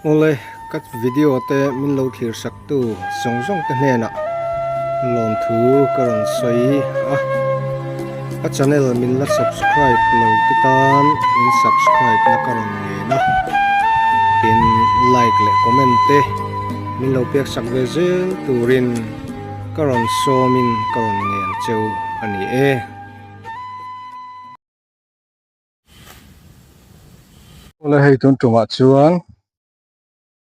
Ole các video te min lo thir sak tu song song te hne na lom thu karon soi a channel min la subscribe lo ti tan in subscribe na karon nge na in like le comment te min lo pek sak ve zel turin karon so min karon nge cheu ani e ole hei tun tuma chuan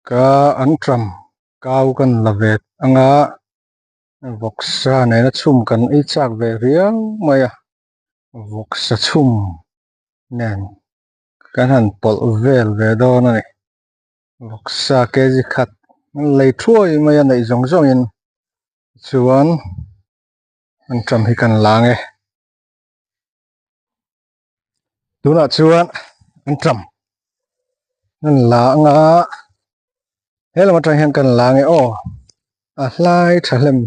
ka antram kau kan lavet anga voksa ne na chum kan ei chak ve riang maya voksa chum nen kan han pol vel ve do na ni voksa keji khat lei thuai maya nei zong zong in chuan antram hi kan lange tuna chuan antram nan la anga helama tang hian kan lange o a hlai thalem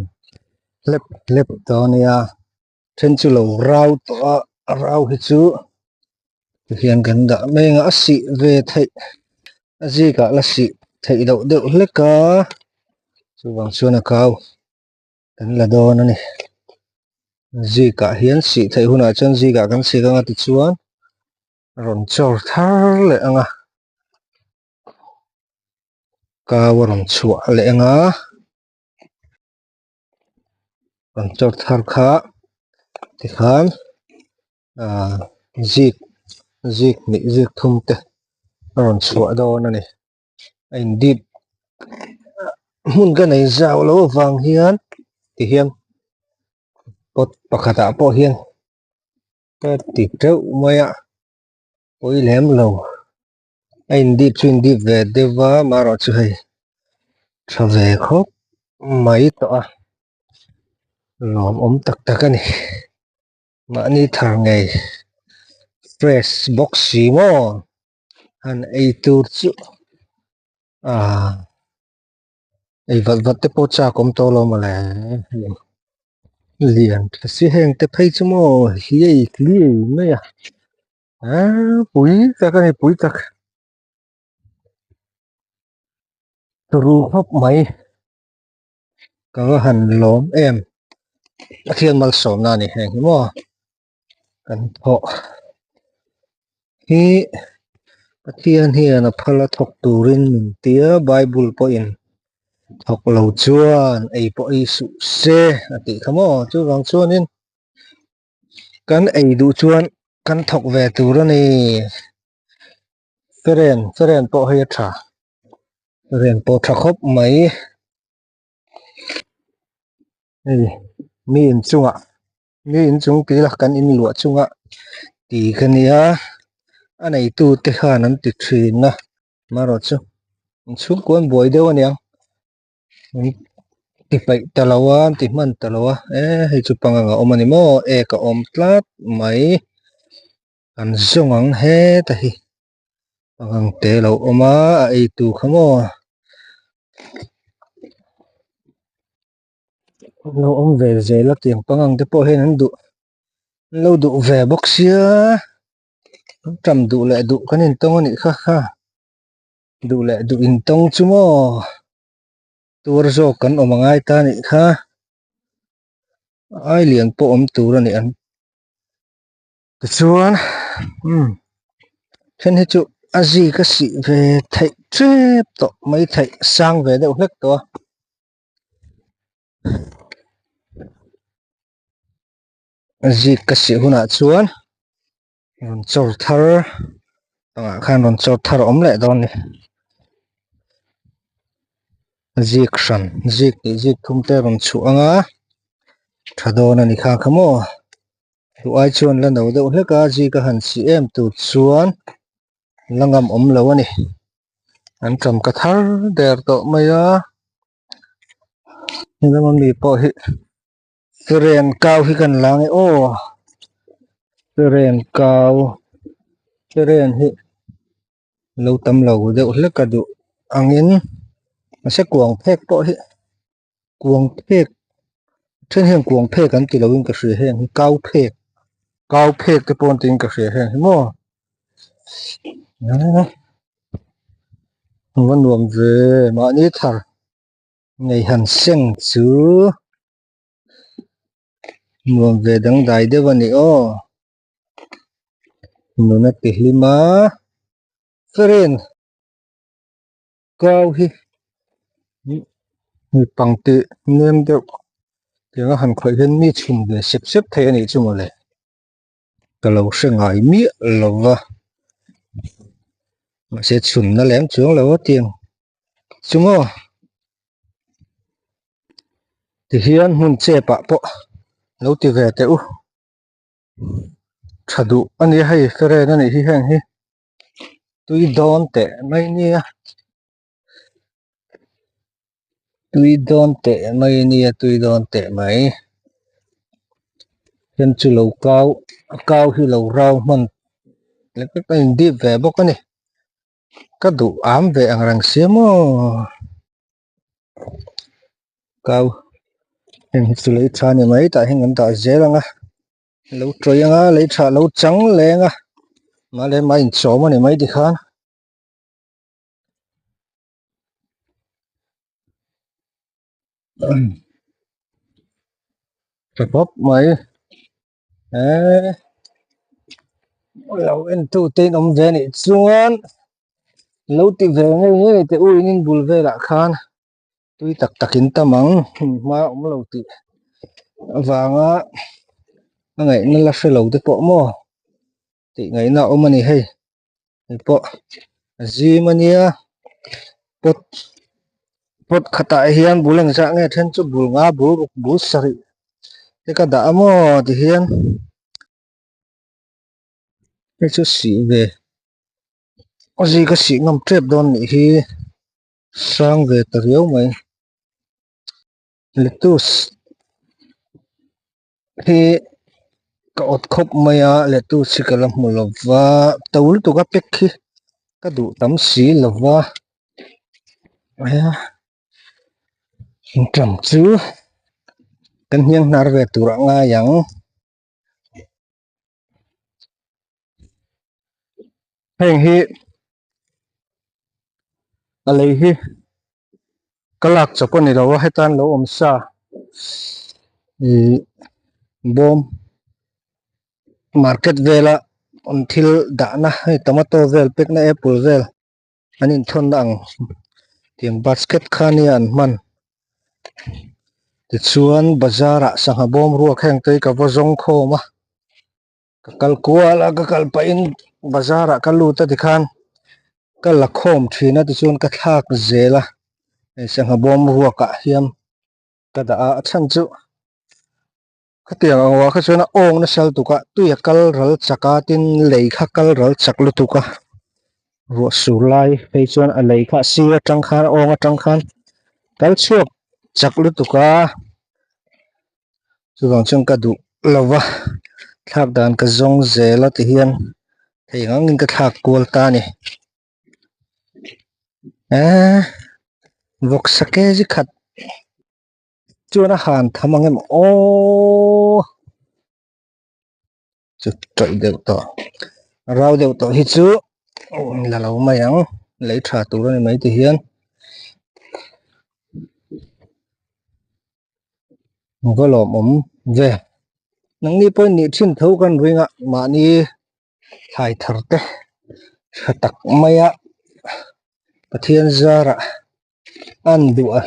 lep lep to nia then chu lo rau to a rau hi chu hian kan da menga a si ve thei a ji ka la si thei do deuh hleka chu wang chuan a kau kan la do na ni ji ka hian si thei huna chuan ji ka kan si ka ti chuan ron chor thar le anga kau ron chua le anga ron chor thar kha ti khan zik zik ni zik thum te ron chua do na ni ein dip mun ka nei zau lo wang hian ti hian pot pakhata po hian ka ti treu maya poi lem lo ein dip chuin dip ve dewa maro chu hei tha ve khop mai to a lom om tak tak ani ma ni thar ngai fresh box si mo han ei tur chu ei vat vat te po cha kom to lo ma le liền si heng te phei chu mo hi kli me ya pui tak ani pui tak tru hop mai ka han lom em a khian mal som na ni heng mo kan pho hi pathian hian a phala thok turin min tia bible po in thok lo chuan ei po ei su se ati khamo chu wang chuan in kan ei du chuan kan thok ve tur ani feren po hei tha ren po tha khop mai ei mi in chung ti la kan in lua chunga ti khania anei tu te khan an ti thin na maro chu chung kon boi deuh aniang ti pai talawa ti man talawa hei chu panganga omani mo e ka om tlat mai an zong ang he ta hi pangang te lo oma a ei tu khamo lo om ve ze la tiang pangang te po hen an du lo du ve box sia tram du le du kan in tong ani kha du le du in tong chu mo tur zo kan omangai ta ni kha ai lian po om tur ani an chuan then hi chu azi ka si ve thei trep to mai thei sang ve deuh hlek to azi ka si huna chuan ron chor thar anga khan ron chor thar om le don ni zik hran zik ti zik thum te ron chu anga thadon ani kha khamo tu ai chuan la no deuh hleka ji ka han si em tu chuan langam om lo ani an tram ka thar der to maya hingama mi po hi ren kau hi kan lang e o ren kau ren hi lo tam lo deuh hleka du angin ase kuang phek po hi kuang phek then hian kuang phek kan ti lo in ka hria hen hi kau phek te pon tin ka hria hen hi mo vẫn nuông về mà ní thar ngày hàn sinh chứ nuông về đằng đại đấy vẫn đi ô nó nát tỉ lima friend cao hi mi pang tị nem được tiếng hàn khởi hiện mi chum để xếp xếp thế này chum lại cái lâu sẽ ngại mi lâu mà sẽ chun nó lém xuống lâu tiền chum ô thì hiện muốn chế bạ bộ lâu thì về tiêu chadu anh ấy hay friend anh ấy hi hang hi tôi đón tệ mấy nia tôi đón tệ mấy hiện chu lâu cao cao hi lâu rau mình lấy cái tay đi về bốc cái này cái đủ ám về ăn răng xiêm ô cao hiện chu lấy trà này mấy tại hiện ngân tại dễ lắm á lâu trời á lấy trà lâu trắng lên á mà lấy mấy chỗ mà này mấy thì khán phải bóp mấy ê lâu em tu tên ông về này chuan lâu thì về ngay ngay thì ui nên bùn về lại khán tôi tắc tắc in tâm mắng mà ông lâu thì vàng á ngày nó là phải lâu thì bộ mò thì ngày nào ông mà này hay bộ gì mà nia pot pot khata hian bulang za nge then chu bul nga bul sari te ka da mo ti hian te chu si ve ozi ka si ngam trep don ni hi sang ve tariau mai letus hi ka ot khop maya letus si kalam mulova taul tu ka pek hi ka du tam si lova aya tram chu kan hiang nar ve tura nga yang heng hi alei hi kalak chapani lo hetan lo om sa i bom market vela until da na tomato vel pek na apple vel anin thon ang tiang basket khani an man ti chuan bazara sangha bom ruak heng tei ka vazong khoma ka kal kuala ka kal pa in bazara ka lu ta dikhan ka la khom thina ti chuan ka thak zela sangha bom ruak a hiam ka da a chan chu ka tiang angwa kha chuan ong na sal tuka tuya kal ral chaka tin lei kha kal ral chak lu tuka ro sulai phei chuan a lei kha si atang khan ong atang khan kal chuak chak lu tuka chuwang chung ka du lova thak dan ka zong zela ti hian thei ngang in ka thak kual ta ni a vok sake ji khat chuan a han thamang em o chu troi deuh to rau deuh to hi chu la lo mai ang lấy thả tủ ra mấy thì hiền có lò ống về nắng đi bơi nịt xin thấu con ring ạ mà đi thải thật đấy tắc mày ạ và thiên gia ạ ăn đũa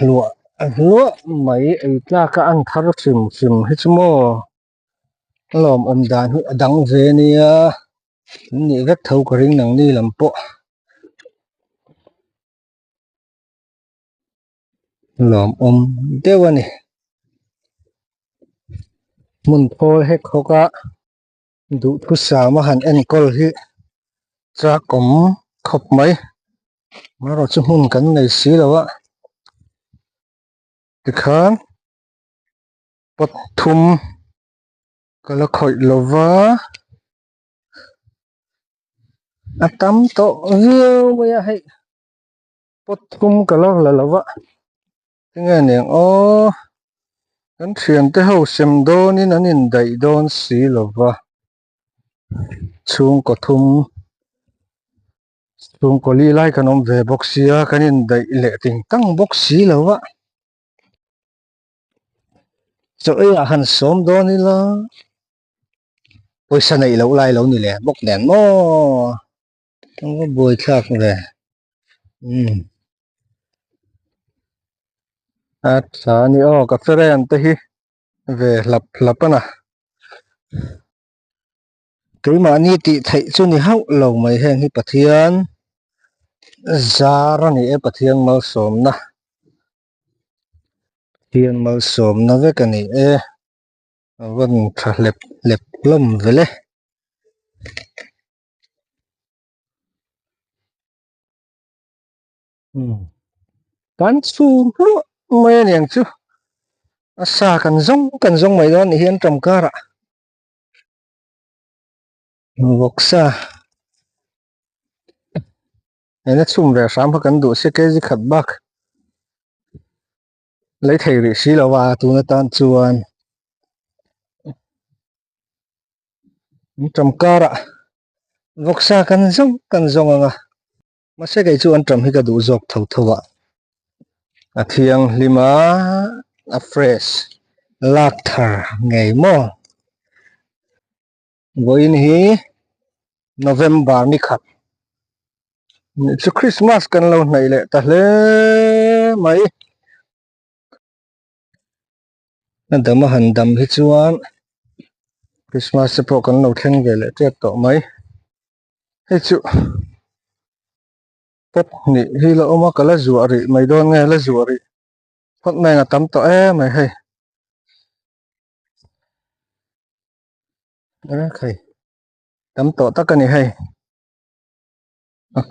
lúa mấy ấy ta cả ăn thar sim sim hết mò lòm đàn đắng về nè nị rất thấu cái ring nắng đi làm bộ lòm đeo nè mun phôi hết khó cả đủ thứ sao mà hẳn ăn col hi cha cổng khop mấy mà rồi chúng hun cắn này xí đâu á thì khán bật thum cái là khỏi lova à tắm to riêu bây giờ hay bật thum cái là lova cái nghe nè ô cái chuyện tới hậu xem đô nên anh nhìn đầy đôn xí lova chung có thum chung ko li lai kan om ve boxia kanin dai le ting tang boxi lawa so ai a han som do ni la poisa nei lo lai lo ni le bok den mo tang ko boi thak ve at sa ni o ka feren te hi về lập lập na cái mà ni ti thấy chu ni hau lo mai heng hi pathian zara ni e pathian mal som na thian mal som na ve ka ni e van tha lep lep lom vele kan chu lu mai niang chu asa kan zong mai don hian tram kara boksa ena chum ve sam kan du se ke ji khat bak lấy thầy rỉ xí là và tụi nó tan chuan trầm cara vok sa kan zong anga mà sẽ cái chuan trầm hi ka du jok thâu thâu à thiang lima a fresh lak thar ngày mo voin hi November ni khat chu Christmas kan lo nei le ta hle mai na dam han dam hi chuan Christmas se po kan lo thleng ve le tet to mai he chu pot ni hi la oma kala zuari mai don nge la zuari pot mai nga tam to mai hay khai tam to ta ka ni hay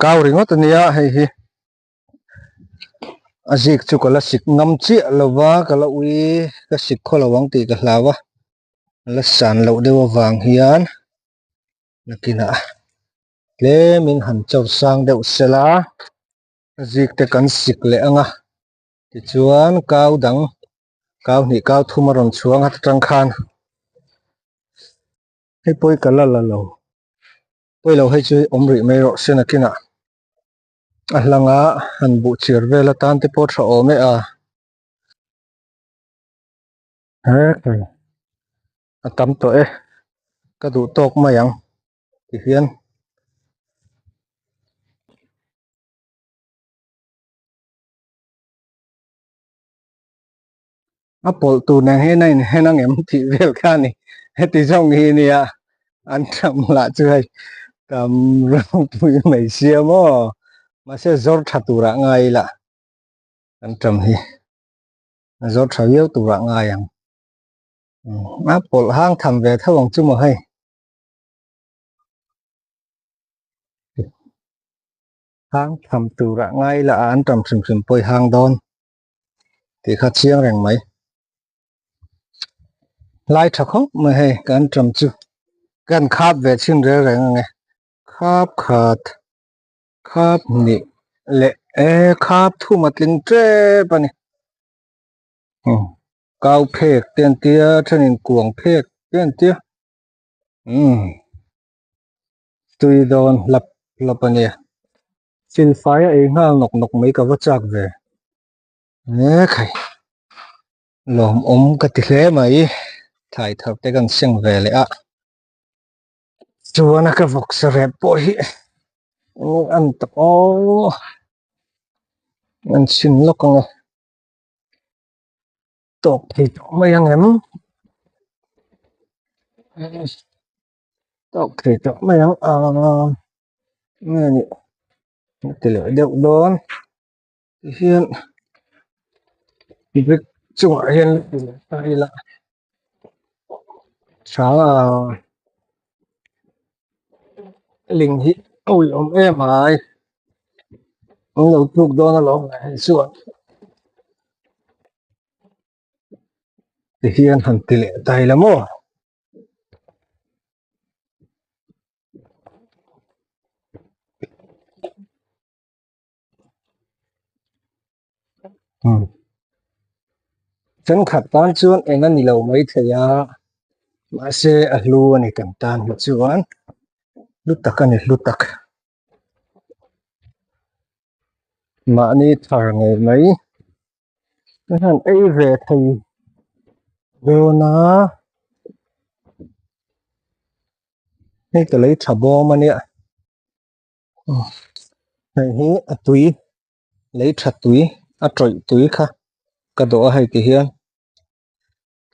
cao ringot ania hay hi azik chu kala sik ngam chi lawa kala ui ka sik khola wang ti ka hlawa la san lo dewa wang hian nakina le min han chau sang deuh sela azik te kan sik le anga ti chuan kau dang kau ni kau thumaron chuang hat tang khan hei poi kala la lo poi lo hei chu omri mai ro se nakina a hlanga han bu chir vela tan te po tha ome a a tam to e ka du tok mayang ti hian a pol tu nang he nai he nang em ti vel kha ni he ti jong hi ni a an tham la chu hai kam rong pui mai sia mo ma se zor tha tu ra ngai la an tam hi zor tha yeu tu ra ngai yang a pol hang tham ve thawang chu mo hai hang tham tu ra ngai la an tam sim sim poi hang don ti kha chiang reng mai lai tha kho ma he kan tam chu kan khap ve chin re reng nge khap khat khap ni le e khap thu matling tre pani cao phek ten tia thenin kuang phek ten tia tui don lap lapani chin fai a ngal nok nok mai ka wachak ve ne khai lom om ka ti hle mai thai thak te kan seng ve le a chuana ka vok sa re po hi an ta o an chin lokanga tok thì mấy anh em tok thì mấy anh nghe nhỉ thì lỡ đậu đón hiện việc chung hiện hay là sáng linh hít ôi ông em ai ông đầu chụp đó nó lỏng này xuống thì hiện hẳn tỷ lệ tài lắm ô chân khát tan chuan em anh lâu mấy thầy à mà sẽ lu anh cần tan một chuan lúc tắc anh lúc tắc mà ni thar ngày mấy cái hàng ấy về thì đồ na hay cái lấy thả bò mà nè này hi túi lấy thả túi trội túi kha cái đó hay thì hiền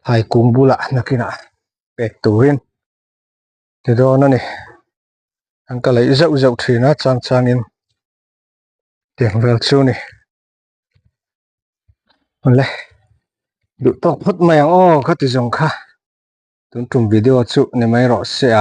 hai cùng bu lạ nè kia nè bẹt túi thì đó nó nè anh ta lấy dậu dậu thì nó chang chang in tiền về chiêu nè lấy đủ tóc hốt mèo ô khát thì dùng kha tuần trùng video chụp này máy rõ sẽ